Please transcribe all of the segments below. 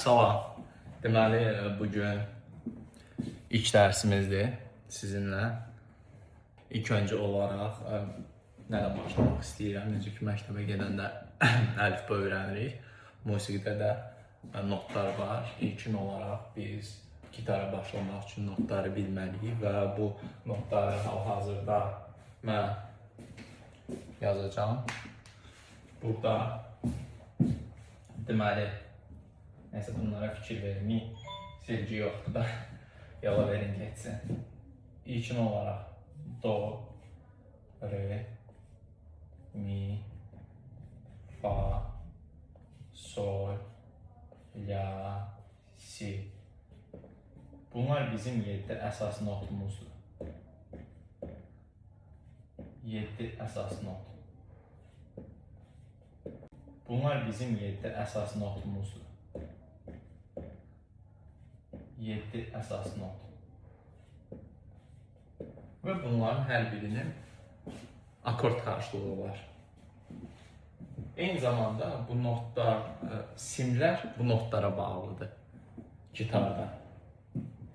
Salam. Deməli, bugün ilk dərsimizdir sizinlə. İlk öncə olaraq nədən başlamaq istəyirəm? Necə ki, məktəbə gedəndə əlifba öyrənirik. Musiqidə də notlar var. İlkin olaraq biz gitara başlamaq üçün notları bilməliyik və bu notları hal-hazırda mən yazacağım. Burada deməli, neyse bunlara fikir vermeyeyim. Silgi yoxdur da. Yola verin geçsin. İlkin olarak do, re, mi, fa, sol, la, si. Bunlar bizim 7 əsas notumuzdur. 7 əsas not. Bunlar bizim 7 əsas notumuzdur. 7 əsas not. Və bunların hər birinin akord qarşılığı var. Eyni zamanda bu notlar, simlər bu notlara bağlıdır gitarda.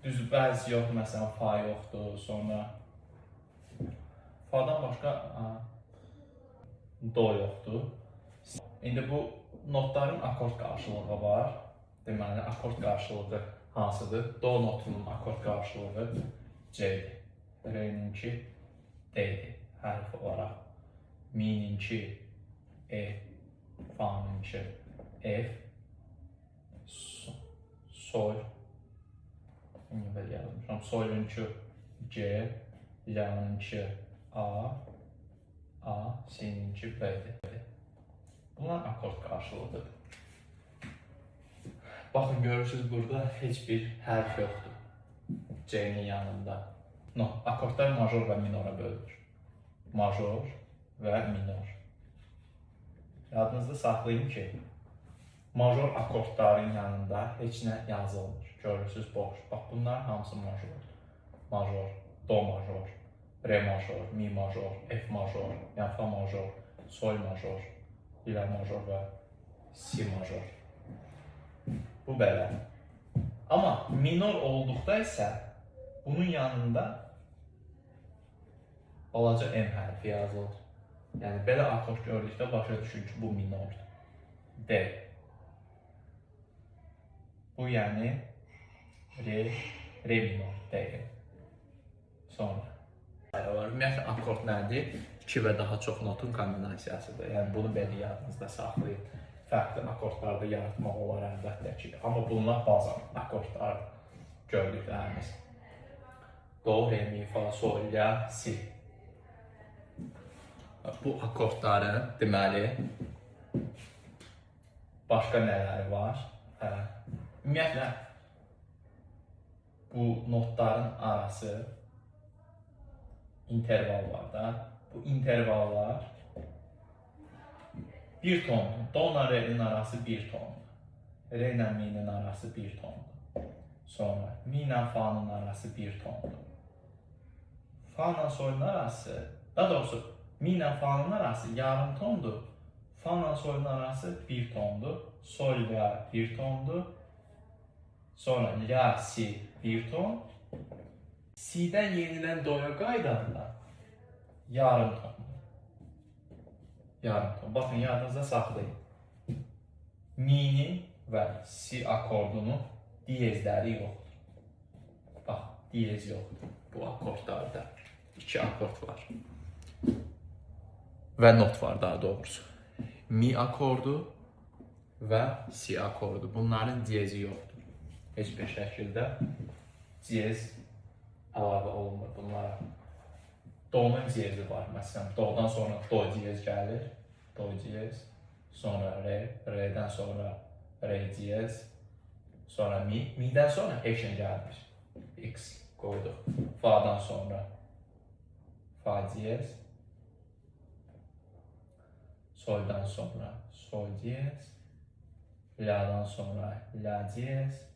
Düz bəzi yox, məsələn fa yoxdur, sonra fa'dan başqa do yoxdur. İndi bu notların akord qarşılığı var. Deməli, akord qarşılığı hansıdır? Do notunun akord qarşılığı C'dir. Re'ninki D'dir hərf olaraq. Mi'ninki E, fa'ninki F, sol, belə yazmışam, solunki G, la'nınki A, si'ninki B'dir. Bunlar akord qarşılığıdır. Baxın, görürsünüz burada heç bir hərf yoxdur C'nin yanında. Akordlar major və minora bölünür. Major və minor. Yadınızda saxlayın ki, major akordların yanında heç nə yazılmır. Görürsünüz boş. Bax, bunlar hamısı majordur. Major, do major, re major, mi major, f major, yəni fa major, sol major, la major və si major. Bu belə. Amma minor olduqda isə bunun yanında balaca M hərfi yazılır. Yəni belə akord gördükdə başa düşün ki, bu minordur. D. Bu yəni re minor, D. Sonra ümumiyyətlə akord nədir? 2 və daha çox notun kombinasiyasıdır. Yəni bunu belə yadınızda saxlayın. Fərqli akordlarda yaratmaq olar əlbəttə ki. Amma bunlar baza akordlar gördüklərimiz. Do, re, mi, fa, sol, la, si. Bu akordların deməli başqa nələri var? Ümumiyyətlə bu notların arası interval var da. Bu intervallar bir tondur. Do ilə re'nin arası bir tondur. Re ilə mi'nin arası bir tondur. Sonra mi ilə fa'nın arası bir tondur. Fa ilə solun arası, daha doğrusu mi ilə fa'nın arası yarım tondur. Fa ilə solun arası bir tondur. Sol la bir tondur. Sonra la si bir ton. Si'dən yenidən do'ya qaydanda yarım tondur. Yarım ton. Baxın, yadınızda saxlayın. Mi'nin və si akordunun diyezləri yoxdur. Bax, diyez yoxdur bu akordlarda. 2 akord var. Və not var daha doğrusu. Mi akordu və si akordu. Bunların diyezi yoxdur. Heç bir şəkildə diyez əlavə olunmur bunlara. Do'nun diyezi var. Məsələn, do'dan sonra do diyez gəlir. Do diyez. Sonra re. Re'dən sonra re diyez. Sonra mi. Mi'dən sonra action gəlir. X qoyduq. Fa'dan sonra fa diyez. Soldan sonra sol diyez. La'dan sonra la diyez.